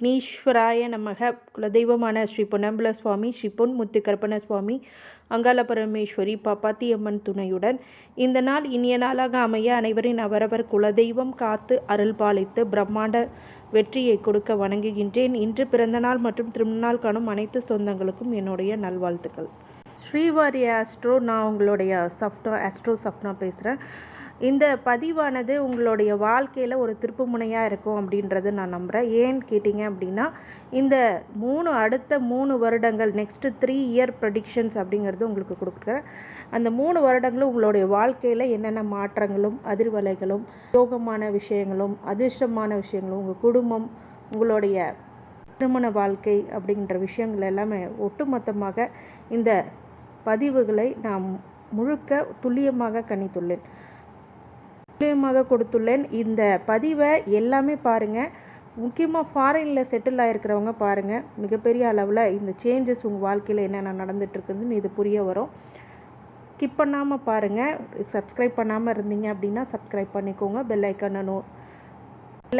விக்னேஸ்வராய நமக. குலதெய்வமான ஸ்ரீ பொன்னம்பல சுவாமி, ஸ்ரீ பொன் முத்துக்கருப்பண சுவாமி, அங்காள பரமேஸ்வரி, பாப்பாத்தியம்மன் துணையுடன் இந்த நாள் இனிய நாளாக அமைய அனைவரின் அவரவர் குலதெய்வம் காத்து அருள் பாலித்து பிரம்மாண்ட வெற்றியை கொடுக்க வணங்குகின்றேன். இன்று பிறந்தநாள் மற்றும் திருநாள் காணும் அனைத்து சொந்தங்களுக்கும் என்னுடைய நல்வாழ்த்துக்கள். ஸ்ரீவாரி ஆஸ்ட்ரோ, நான் உங்களுடைய ஆஸ்ட்ரோ சப்னா பேசுகிறேன். இந்த பதிவானது உங்களுடைய வாழ்க்கையில் ஒரு திருப்பு முனையாக இருக்கும் அப்படின்றது நான் நம்புகிறேன். ஏன்னு கேட்டிங்க அப்படின்னா, இந்த அடுத்த 3 வருடங்கள் நெக்ஸ்ட்டு 3 இயர் ப்ரெடிக்ஷன்ஸ் அப்படிங்கிறது உங்களுக்கு கொடுக்குறேன். அந்த 3 வருடங்களும் உங்களுடைய வாழ்க்கையில் என்னென்ன மாற்றங்களும் அதிர்வலைகளும் யோகமான விஷயங்களும் அதிர்ஷ்டமான விஷயங்களும் உங்கள் குடும்பம் உங்களுடைய திருமண வாழ்க்கை அப்படின்ற விஷயங்கள் எல்லாமே ஒட்டுமொத்தமாக இந்த பதிவுகளை நான் முழுக்க துல்லியமாக கணித்துள்ளேன், கொடுத்துள்ளேன். இந்த பதிவை எல்லாமே பாருங்கள். முக்கியமாக ஃபாரினில் செட்டில் ஆகிருக்கிறவங்க பாருங்கள். மிகப்பெரிய அளவில் இந்த சேஞ்சஸ் உங்கள் வாழ்க்கையில் என்னென்ன நடந்துகிட்ருக்குதுன்னு இது புரிய வரும். ஸ்கிப் பண்ணாமல் பாருங்கள். சப்ஸ்கிரைப் பண்ணாமல் இருந்தீங்க அப்படின்னா சப்ஸ்கிரைப் பண்ணிக்கோங்க. பெல்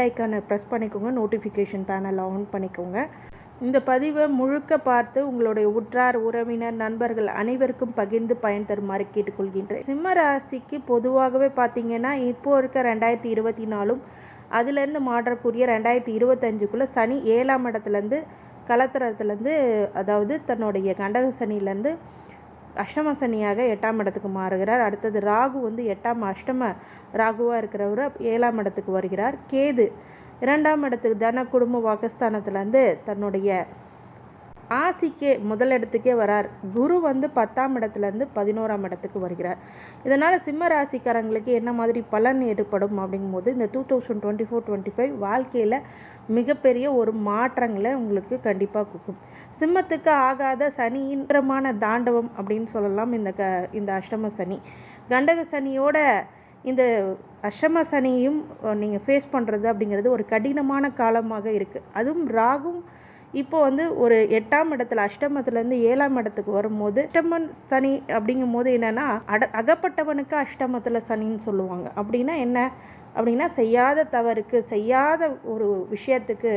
ஐக்கானை ப்ரெஸ் பண்ணிக்கோங்க. நோட்டிஃபிகேஷன் பேனல் ஆன் பண்ணிக்கோங்க. இந்த பதிவை முழுக்க பார்த்து உங்களுடைய உற்றார் உறவினர் நண்பர்கள் அனைவருக்கும் பகிர்ந்து பயன் தருமாறு கேட்டுக்கொள்கின்றேன். சிம்ம ராசிக்கு பொதுவாகவே பார்த்தீங்கன்னா இப்போ இருக்க 2024 அதுலேருந்து மாற்றக்கூடிய 2025 சனி 7ஆம் இடத்துலேருந்து கலத்திரத்துலேருந்து, அதாவது தன்னுடைய கண்டக சனியிலேருந்து அஷ்டம சனியாக 8ஆம் இடத்துக்கு மாறுகிறார். அடுத்தது ராகு வந்து அஷ்டம ராகுவாக இருக்கிறவர் 7ஆம் இடத்துக்கு வருகிறார். கேது 2ஆம் இடத்துக்கு தன குடும்ப வாக்குஸ்தானத்துலேருந்து தன்னுடைய ராசிக்கே முதலிடத்துக்கே வரார். குரு வந்து 10ஆம் இடத்துலேருந்து 11ஆம் இடத்துக்கு வருகிறார். இதனால் சிம்ம ராசிக்காரங்களுக்கு என்ன மாதிரி பலன் ஏற்படும் அப்படிங்கும்போது, இந்த 2024-25 வாழ்க்கையில் மிகப்பெரிய ஒரு மாற்றங்களை உங்களுக்கு கண்டிப்பாக கொடுக்கும். சிம்மத்துக்கு ஆகாத சனியின் தாண்டவம் அப்படின்னு சொல்லலாம் இந்த அஷ்டம சனி. கண்டக சனியோட இந்த அஷ்டம சனியும் நீங்கள் ஃபேஸ் பண்ணுறது அப்படிங்கிறது ஒரு கடினமான காலமாக இருக்குது. அதுவும் ராகும் இப்போ வந்து ஒரு 8ஆம் இடத்துல அஷ்டமத்துலேருந்து 7ஆம் இடத்துக்கு வரும்போது, அஷ்டமன் சனி அப்படிங்கும் போது என்னென்னா அகப்பட்டவனுக்கு அஷ்டமத்தில் சனின்னு சொல்லுவாங்க. அப்படின்னா என்ன அப்படின்னா, செய்யாத தவறுக்கு, செய்யாத ஒரு விஷயத்துக்கு,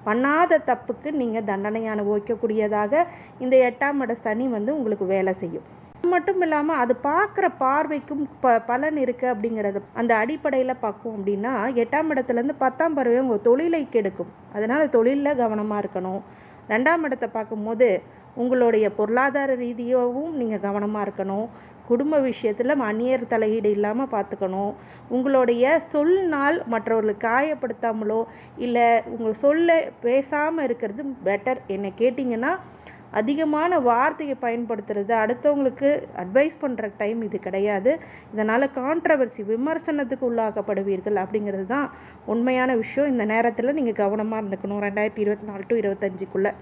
பண்ணாத தப்புக்கு நீங்கள் தண்டனை அனுபவிக்கக்கூடியதாக இந்த 8ஆம் இட சனி வந்து உங்களுக்கு வேலை செய்யும். மட்டும் இல்லாமல் அது பார்க்குற பார்வைக்கும் பலன் இருக்குது அப்படிங்கிறது அந்த அடிப்படையில் பார்க்கும். அப்படின்னா 8ஆம் இடத்துலேருந்து 10ஆம் பறவை உங்கள் தொழிலை கெடுக்கும். அதனால் தொழிலில் கவனமாக இருக்கணும். 2ஆம் இடத்தை பார்க்கும்போது உங்களுடைய பொருளாதார ரீதியாகவும் நீங்கள் கவனமாக இருக்கணும். குடும்ப விஷயத்தில் அந்நியர் தலையீடு இல்லாமல் பார்த்துக்கணும். உங்களுடைய சொல்னால் மற்றவர்களுக்கு காயப்படுத்தாமலோ இல்லை உங்கள் சொல்ல பேசாமல் இருக்கிறது பெட்டர். என்னை கேட்டிங்கன்னா, அதிகமான வார்த்தையை பயன்படுத்துறது, அடுத்தவங்களுக்கு அட்வைஸ் பண்ணுற டைம் இது கிடையாது. இதனால் கான்ட்ரவர்சி, விமர்சனத்துக்கு உள்ளாக்கப்படுவீர்கள் அப்படிங்கிறது தான் உண்மையான விஷயம். இந்த நேரத்தில் நீங்கள் கவனமாக இருந்துக்கணும் 2024-25.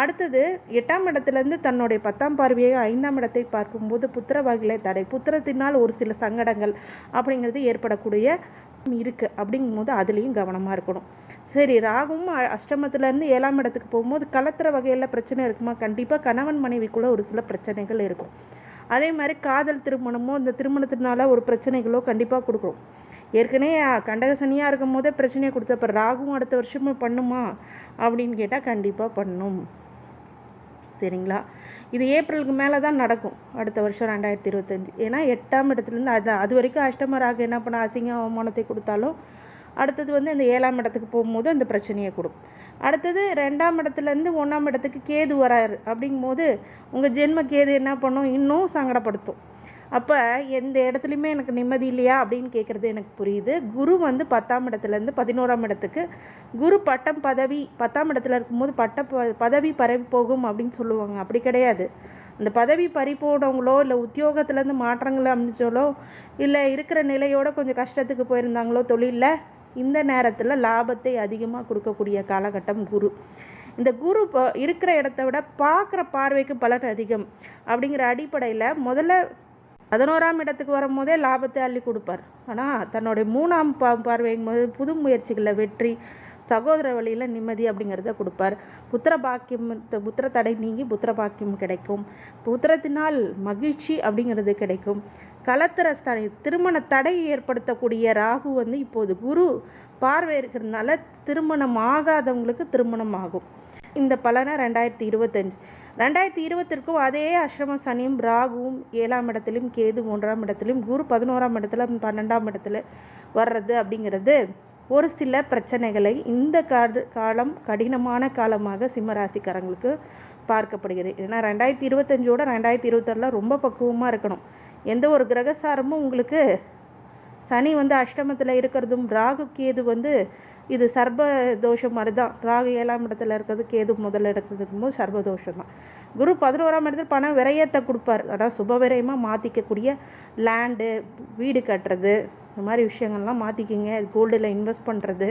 அடுத்தது 8ஆம் இடத்துலேருந்து தன்னுடைய 10ஆம் பார்வையை 5ஆம் இடத்தை பார்க்கும்போது புத்திர வகையிலே தடை, புத்திரத்தினால் ஒரு சில சங்கடங்கள் அப்படிங்கிறது ஏற்படக்கூடிய இருக்குது. அப்படிங்கும்போது அதுலேயும் கவனமாக இருக்கணும். சரி, ராகும் அஷ்டமத்துலேருந்து 7ஆம் இடத்துக்கு போகும்போது கலத்திர வகையில் பிரச்சனை இருக்குமா? கண்டிப்பாக கணவன் மனைவிக்குள்ளே ஒரு சில பிரச்சனைகள் இருக்கும். அதே மாதிரி காதல் திருமணமோ இந்த திருமணத்தினால ஒரு பிரச்சனைகளோ கண்டிப்பாக கொடுக்கும். ஏற்கனவே கண்டக சனியாக இருக்கும் போதே பிரச்சனையை கொடுத்தப்ப ராகும் அடுத்த வருஷமும் பண்ணுமா அப்படின்னு கேட்டால் கண்டிப்பாக பண்ணும். சரிங்களா? இது ஏப்ரலுக்கு மேலே தான் நடக்கும், அடுத்த வருஷம் 2025. ஏன்னா 8ஆம் இடத்துலேருந்து அது வரைக்கும் அஷ்டம ராகு என்ன பண்ண அசிங்க அவமானத்தை கொடுத்தாலும் அடுத்தது வந்து இந்த 7ஆம் இடத்துக்கு போகும்போது அந்த பிரச்சனையை கொடுக்கும். அடுத்தது 2ஆம் இடத்துலேருந்து 1ஆம் இடத்துக்கு கேது வராரு. அப்படிங்கும்போது உங்கள் ஜென்ம கேது என்ன பண்ணும்? இன்னும் சங்கடப்படுத்தும். அப்போ எந்த இடத்துலையுமே எனக்கு நிம்மதி இல்லையா அப்படின்னு கேட்குறது எனக்கு புரியுது. குரு வந்து 10ஆம் இடத்துலேருந்து 11ஆம் இடத்துக்கு, குரு பட்டம் பதவி 10ஆம் இடத்துல இருக்கும்போது பதவி பரவி போகும் அப்படின்னு சொல்லுவாங்க. அப்படி கிடையாது. அந்த பதவி பறி போனவங்களோ இல்லை உத்தியோகத்துலேருந்து மாற்றங்களை அமைச்சாலோ இல்லை இருக்கிற நிலையோட கொஞ்சம் கஷ்டத்துக்கு போயிருந்தாங்களோ தொழிலில், இந்த நேரத்தில் லாபத்தை அதிகமாக கொடுக்கக்கூடிய காலகட்டம் குரு. இந்த குரு இருக்கிற இடத்த விட பார்க்குற பார்வைக்கு பலன் அதிகம் அப்படிங்கிற அடிப்படையில் முதல்ல 11ஆம் இடத்துக்கு வரும்போதே லாபத்தை அள்ளி கொடுப்பார். ஆனால் தன்னுடைய 3ஆம் பார்வையும் போது புது முயற்சிகளில் வெற்றி, சகோதர வழியில் நிம்மதி அப்படிங்கிறத கொடுப்பார். புத்திர தடை நீங்கி புத்திர பாக்கியம் கிடைக்கும். புத்திரத்தினால் மகிழ்ச்சி அப்படிங்கிறது கிடைக்கும். கலத்திரஸ்தானி திருமண தடை ஏற்படுத்தக்கூடிய ராகு வந்து இப்போது குரு பார்வை இருக்கிறதுனால திருமணம் ஆகாதவங்களுக்கு திருமணம் ஆகும். இந்த பலனை 2020க்கும் அதே அஷ்டம சனியும் ராகுவும் 7ஆம் இடத்துலையும் கேது 3ஆம் இடத்துலையும் குரு 11ஆம் இடத்துல 12ஆம் இடத்துல வர்றது அப்படிங்கிறது ஒரு சில பிரச்சனைகளை இந்த காலம் கடினமான காலமாக சிம்மராசிக்காரங்களுக்கு பார்க்கப்படுகிறது. ஏன்னா 2025ஓட 2026 ரொம்ப பக்குவமாக இருக்கணும். எந்த ஒரு கிரகசாரமும் உங்களுக்கு சனி வந்து அஷ்டமத்தில் இருக்கிறதும் ராகு கேது வந்து இது சர்ப தோஷம் மாதிரி தான். ராகு 7ஆம் இடத்துல இருக்கிறது, கேது முதல்ல இருக்கிறதுக்கும் சர்பதோஷம் தான். குரு 11ஆம் இடத்துல பணம் விரயத்தை கொடுப்பார். அதாவது சுப விரயமாக மாற்றிக்கக்கூடிய லேண்டு, வீடு கட்டுறது, இந்த மாதிரி விஷயங்கள்லாம் மாற்றிக்கிங்க. கோல்டில் இன்வெஸ்ட் பண்ணுறது,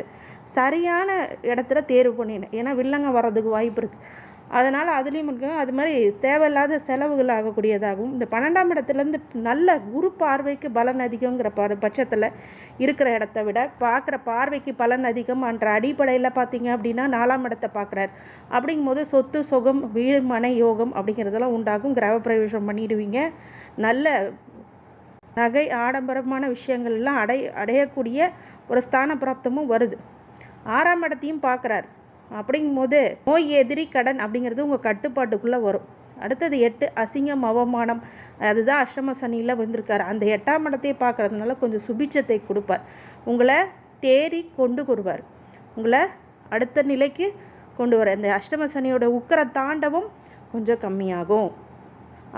சரியான இடத்துல தேர்வு பண்ணிடணும். ஏன்னா வில்லங்க வர்றதுக்கு வாய்ப்பு இருக்குது. அதனால் அதுலேயும் இருக்கும். அது மாதிரி தேவையில்லாத செலவுகள் ஆகக்கூடியதாகவும் இந்த 12ஆம் இடத்துலேருந்து நல்ல குரு பார்வைக்கு பலன் அதிகங்கிற பட்சத்தில் இருக்கிற இடத்த விட பார்க்குற பார்வைக்கு பலன் அதிகம் என்ற அடிப்படையில் பார்த்தீங்க அப்படின்னா 4ஆம் இடத்தை பார்க்குறாரு. அப்படிங்கும்போது சொத்து சுகம் வீடு மனை யோகம் அப்படிங்கிறதெல்லாம் உண்டாகும். கிரக பிரவேசம் பண்ணிடுவீங்க. நல்ல நகை ஆடம்பரமான விஷயங்கள்லாம் அடையக்கூடிய ஒரு ஸ்தான பிராப்தமும் வருது. 6ஆம் இடத்தையும் பார்க்குறாரு. அப்படிங்கும்போது நோய் எதிரி கடன் அப்படிங்கிறது உங்கள் கட்டுப்பாட்டுக்குள்ளே வரும். அடுத்தது 8 அசிங்கம் அவமானம், அதுதான் அஷ்டம சனியில் வந்திருக்காரு. அந்த 8ஆம் இடத்தையே பார்க்கறதுனால கொஞ்சம் சுபிட்சத்தை கொடுப்பார். உங்களை தேறி கொண்டு வருவார். உங்களை அடுத்த நிலைக்கு கொண்டு வர இந்த அஷ்டம சனியோட உக்கர தாண்டவம் கொஞ்சம் கம்மியாகும்.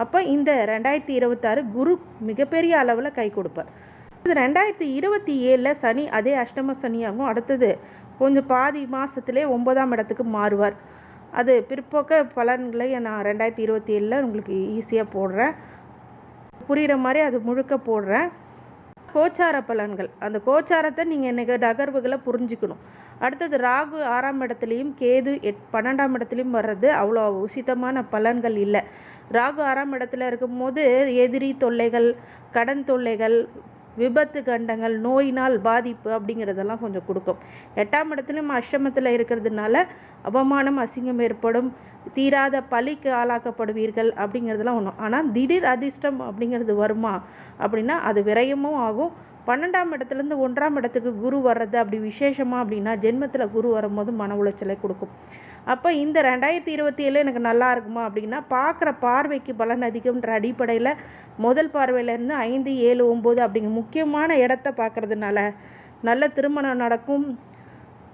அப்போ இந்த 2026 குரு மிகப்பெரிய அளவில் கை கொடுப்பார். இது 2027 சனி அதே அஷ்டம சனியாகும். அடுத்தது கொஞ்சம் பாதி மாதத்துலேயே 9ஆம் இடத்துக்கு மாறுவார். அது பிற்போக்க பலன்களை நான் 2027 உங்களுக்கு ஈஸியாக போடுறேன், புரிகிற மாதிரி அது முழுக்க போடுறேன். கோச்சார பலன்கள், அந்த கோச்சாரத்தை நீங்கள் எனக்கு நகர்வுகளை புரிஞ்சுக்கணும். அடுத்தது ராகு 6ஆம் இடத்துலையும் கேது 12ஆம் இடத்துலையும் வர்றது அவ்வளோ உசிதமான பலன்கள் இல்லை. ராகு 6ஆம் இடத்துல இருக்கும்போது எதிரி தொல்லைகள், கடன் தொல்லைகள், விபத்து கண்டங்கள், நோயினால் பாதிப்பு அப்படிங்கிறதெல்லாம் கொஞ்சம் கொடுக்கும். 8ஆம் இடத்துலையும் அஷ்டமத்தில் இருக்கிறதுனால அவமானம் அசிங்கம் ஏற்படும், தீராத பழிக்கு ஆளாக்கப்படுவீர்கள் அப்படிங்கிறதுலாம் ஒன்றும். ஆனால் திடீர் அதிர்ஷ்டம் அப்படிங்கிறது வருமா அப்படின்னா அது விரயமும் ஆகும். 12ஆம் இடத்துலேருந்து 1ஆம் இடத்துக்கு குரு வர்றது அப்படி விசேஷமாக அப்படின்னா ஜென்மத்தில் குரு வரும்போது மன உளைச்சலை கொடுக்கும். அப்போ இந்த 2027 எனக்கு நல்லா இருக்குமா அப்படின்னா பார்க்குற பார்வைக்கு பலன் அதிகம்ன்ற அடிப்படையில் முதல் பார்வையிலேருந்து 5, 7, 9 அப்படிங்கிற முக்கியமான இடத்த பார்க்குறதுனால நல்ல திருமணம் நடக்கும்,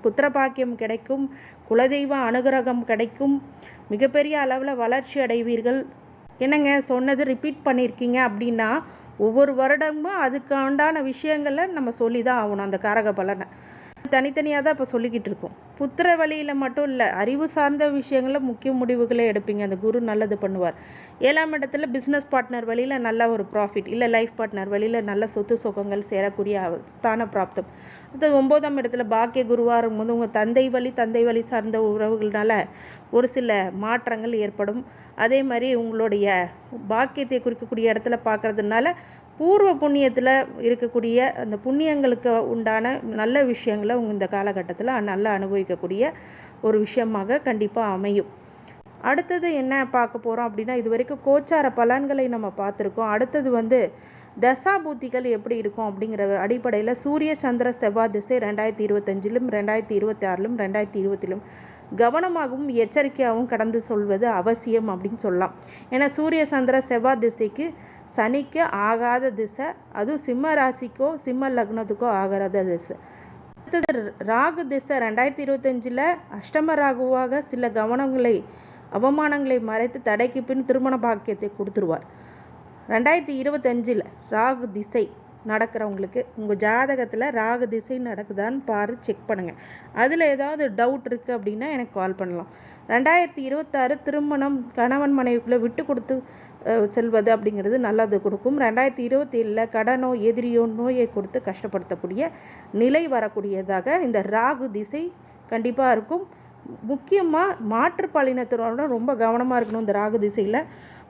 புத்திர பாக்கியம் கிடைக்கும், குலதெய்வ அனுகிரகம் கிடைக்கும், மிகப்பெரிய அளவில் வளர்ச்சி அடைவீர்கள். என்னங்க சொன்னது ரிப்பீட் பண்ணியிருக்கீங்க அப்படின்னா ஒவ்வொரு வருடமும் அதுக்காண்டான விஷயங்களை நம்ம சொல்லி தான் ஆகணும். அந்த காரக பலனை தனித்தனியாக தான் இப்போ சொல்லிக்கிட்டு இருக்கோம். புத்திர வழியில் மட்டும் இல்லை, அறிவு சார்ந்த விஷயங்களில் முக்கிய முடிவுகளே எடுப்பீங்க. அந்த குரு நல்லது பண்ணுவார். 7ஆம் இடத்துல பிஸ்னஸ் பார்ட்னர் வழியில் நல்ல ஒரு ப்ராஃபிட், இல்லை லைஃப் பார்ட்னர் வழியில் நல்ல சொத்து சுகங்கள் சேரக்கூடிய ஸ்தான பிராப்தம். அடுத்தது 9ஆம் இடத்துல பாக்கிய குருவாக இருக்கும்போது உங்கள் தந்தை வழி சார்ந்த உறவுகள்னால ஒரு சில மாற்றங்கள் ஏற்படும். அதே மாதிரி உங்களுடைய பாக்கியத்தை குறிக்கக்கூடிய இடத்துல பார்க்கறதுனால பூர்வ புண்ணியத்தில் இருக்கக்கூடிய அந்த புண்ணியங்களுக்கு உண்டான நல்ல விஷயங்களை இந்த காலகட்டத்தில் நல்லா அனுபவிக்கக்கூடிய ஒரு விஷயமாக கண்டிப்பாக அமையும். அடுத்தது என்ன பார்க்க போகிறோம் அப்படின்னா இது வரைக்கும் கோச்சார பலன்களை நம்ம பார்த்துருக்கோம். அடுத்தது தசாபூத்திகள் எப்படி இருக்கும் அப்படிங்கிற அடிப்படையில் சூரிய சந்திர செவ்வாய் திசை 2025லும் 2026லும் 2020லும் கவனமாகவும் எச்சரிக்கையாகவும் கடந்து சொல்வது அவசியம் அப்படின்னு சொல்லலாம். ஏன்னா சூரிய சந்திர செவ்வாய் திசைக்கு சனிக்கு ஆகாத திசை, அதுவும் சிம்ம ராசிக்கோ சிம்ம லக்னத்துக்கோ ஆகாத திசை. அடுத்தது ராகு திசை 2025 அஷ்டம ராகுவாக சில கவனங்களை அவமானங்களை மறைத்து தடைக்கு பின் திருமண பாக்கியத்தை கொடுத்துருவார். 2025 ராகு திசை நடக்கிறவங்களுக்கு உங்கள் ஜாதகத்தில் ராகு திசை நடக்குதான்னு செக் பண்ணுங்கள். அதில் ஏதாவது டவுட் இருக்குது அப்படின்னா எனக்கு கால் பண்ணலாம். 2026 திருமணம் கணவன் மனைவிக்குள்ளே விட்டு கொடுத்து செல்வது அப்படிங்கிறது நல்லது கொடுக்கும். 2027 கடனோ எதிரியோ நோயை கொடுத்து கஷ்டப்படுத்தக்கூடிய நிலை வரக்கூடியதாக இந்த ராகு திசை கண்டிப்பாக இருக்கும். முக்கியமாக மாற்றுப்பாலினத்தோட ரொம்ப கவனமாக இருக்கணும் இந்த ராகு திசையில்.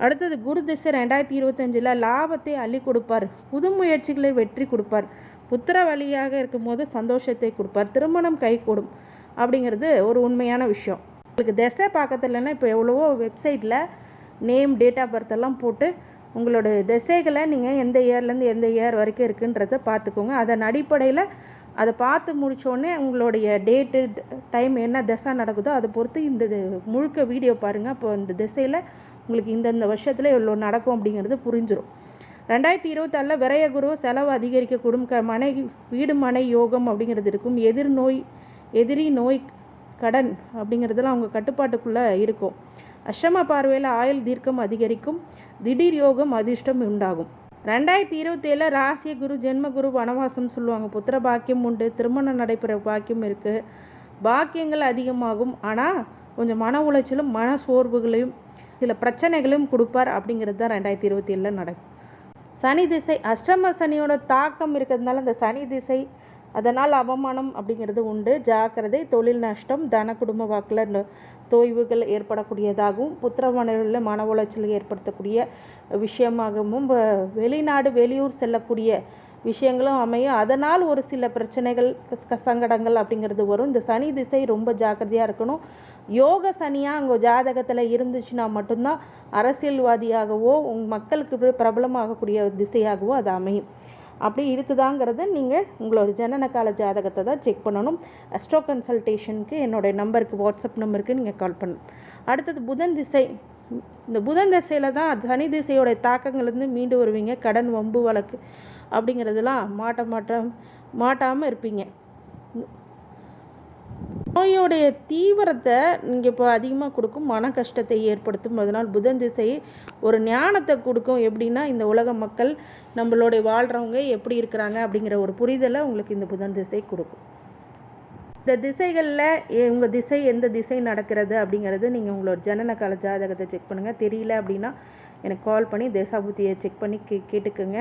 அடுத்தது குரு திசை 2025 லாபத்தை அள்ளி கொடுப்பார், புது முயற்சிகளை வெற்றி கொடுப்பார், புத்திர வழியாக இருக்கும்போது சந்தோஷத்தை கொடுப்பார், திருமணம் கை கூடும் அப்படிங்கிறது ஒரு உண்மையான விஷயம். உங்களுக்கு திசை பார்க்கறதுலன்னா இப்போ எவ்வளவோ வெப்சைட்டில் நேம் டேட் ஆஃப் பர்த் எல்லாம் போட்டு உங்களோட திசைகளை நீங்கள் எந்த இயர்லேருந்து எந்த இயர் வரைக்கும் இருக்குன்றதை பார்த்துக்கோங்க. அதன் அடிப்படையில் அதை பார்த்து முடித்தோடனே உங்களுடைய டேட்டு டைம் என்ன திசை நடக்குதோ அதை பொறுத்து இந்த முழுக்க வீடியோ பாருங்கள். அப்போ இந்த திசையில் உங்களுக்கு இந்தந்த வருஷத்தில் இவ்வளோ நடக்கும் அப்படிங்கிறது புரிஞ்சிடும். 2024 விரய குரு செலவு அதிகரிக்கக்கூடும். வீடு மனை யோகம் அப்படிங்கிறது இருக்கும். எதிரி நோய் கடன் அப்படிங்கிறதுலாம் அவங்க கட்டுப்பாட்டுக்குள்ளே இருக்கும். அஷ்டம பார்வையில் ஆயுள் தீர்க்கம் அதிகரிக்கும். திடீர் யோகம் அதிர்ஷ்டம் உண்டாகும். 2027 ராசிய குரு ஜென்ம குரு வனவாசம் சொல்லுவாங்க. புத்திர பாக்கியம் உண்டு. திருமணம் நடைபெற பாக்கியம் இருக்குது. பாக்கியங்கள் அதிகமாகும். ஆனால் கொஞ்சம் மன உளைச்சலும் மன சோர்வுகளையும் சில பிரச்சனைகளையும் கொடுப்பார் அப்படிங்கிறது தான் 2027 நடக்கும். சனி திசை அஷ்டம சனியோட தாக்கம் இருக்கிறதுனால அந்த சனி திசை அதனால் அவமானம் அப்படிங்கிறது உண்டு. ஜாக்கிரதை. தொழில் நஷ்டம், தன குடும்ப வாக்கில் தோய்வுகள் ஏற்படக்கூடியதாகவும் புத்திரமனையில் மன உளைச்சல் ஏற்படுத்தக்கூடிய விஷயமாகவும் வெளிநாடு வெளியூர் செல்லக்கூடிய விஷயங்களும் அமையும். அதனால் ஒரு சில பிரச்சனைகள் சங்கடங்கள் அப்படிங்கிறது வரும். இந்த சனி திசை ரொம்ப ஜாக்கிரதையாக இருக்கணும். யோக சனியாக அங்கே ஜாதகத்தில் இருந்துச்சுன்னா மட்டும்தான் அரசியல்வாதியாகவோ மக்களுக்கு பிரபலமாகக்கூடிய திசையாகவோ அது அமையும். அப்படி இருக்குதாங்கிறத நீங்கள் உங்களோட ஜனன கால ஜாதகத்தை தான் செக் பண்ணணும். அஸ்ட்ரோ கன்சல்டேஷனுக்கு என்னுடைய நம்பருக்கு வாட்ஸ்அப் நம்பருக்கு நீங்கள் கால் பண்ணணும். அடுத்தது புதன் திசை. இந்த புதன் திசையில் தான் சனி திசையோடைய தாக்கங்கள்லேருந்து மீண்டு வருவீங்க. கடன் வம்பு வழக்கு அப்படிங்கிறதுலாம் மாட்டாமல் இருப்பீங்க. நோயோடைய தீவிரத்தை நீங்கள் இப்போ அதிகமாக கொடுக்கும். மன கஷ்டத்தை ஏற்படுத்தும். அதனால் புதன் திசை ஒரு ஞானத்தை கொடுக்கும். எப்படின்னா இந்த உலக மக்கள் நம்மளுடைய வாழ்கிறவங்க எப்படி இருக்கிறாங்க அப்படிங்கிற ஒரு புரிதலை உங்களுக்கு இந்த புதன் திசை கொடுக்கும். இந்த திசைகளில் உங்கள் திசை எந்த திசை நடக்கிறது அப்படிங்கிறது நீங்கள் உங்களோட ஜனன கால ஜாதகத்தை செக் பண்ணுங்கள். தெரியல அப்படின்னா எனக்கு கால் பண்ணி தேசாபுத்தியை செக் பண்ணி கேட்டுக்குங்க.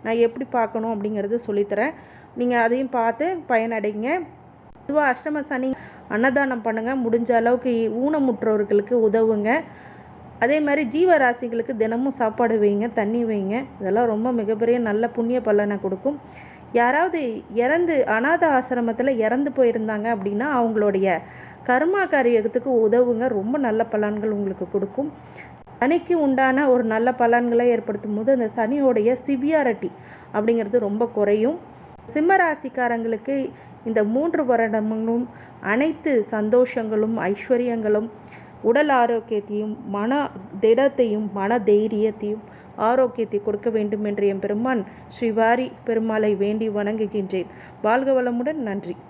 நான் எப்படி பார்க்கணும் அப்படிங்கிறது சொல்லித்தரேன். நீங்கள் அதையும் பார்த்து பயனடைங்க. பொதுவாக அஷ்டம சனி அன்னதானம் பண்ணுங்கள். முடிஞ்ச அளவுக்கு ஊனமுற்றோர்களுக்கு உதவுங்க. அதே மாதிரி ஜீவராசிகளுக்கு தினமும் சாப்பாடு வைங்க, தண்ணி வைங்க. இதெல்லாம் ரொம்ப மிகப்பெரிய நல்ல புண்ணிய பலனை கொடுக்கும். யாராவது அநாத ஆசிரமத்தில் இறந்து போயிருந்தாங்க அப்படின்னா அவங்களுடைய கர்மா காரியத்துக்கு உதவுங்க. ரொம்ப நல்ல பலன்கள் உங்களுக்கு கொடுக்கும். சனிக்கு உண்டான ஒரு நல்ல பலன்களை ஏற்படுத்தும் போது அந்த சனியோடைய சிவியாரிட்டி அப்படிங்கிறது ரொம்ப குறையும். சிம்மராசிக்காரங்களுக்கு இந்த 3 வருடங்களும் அனைத்து சந்தோஷங்களும் ஐஸ்வர்யங்களும் உடல் ஆரோக்கியத்தையும் மன திடத்தையும் மன தைரியத்தையும் ஆரோக்கியத்தை கொடுக்க வேண்டும் என்று என் பெருமான் ஸ்ரீவாரி பெருமாளை வேண்டி வணங்குகின்றேன். வாழ்க வளமுடன். நன்றி.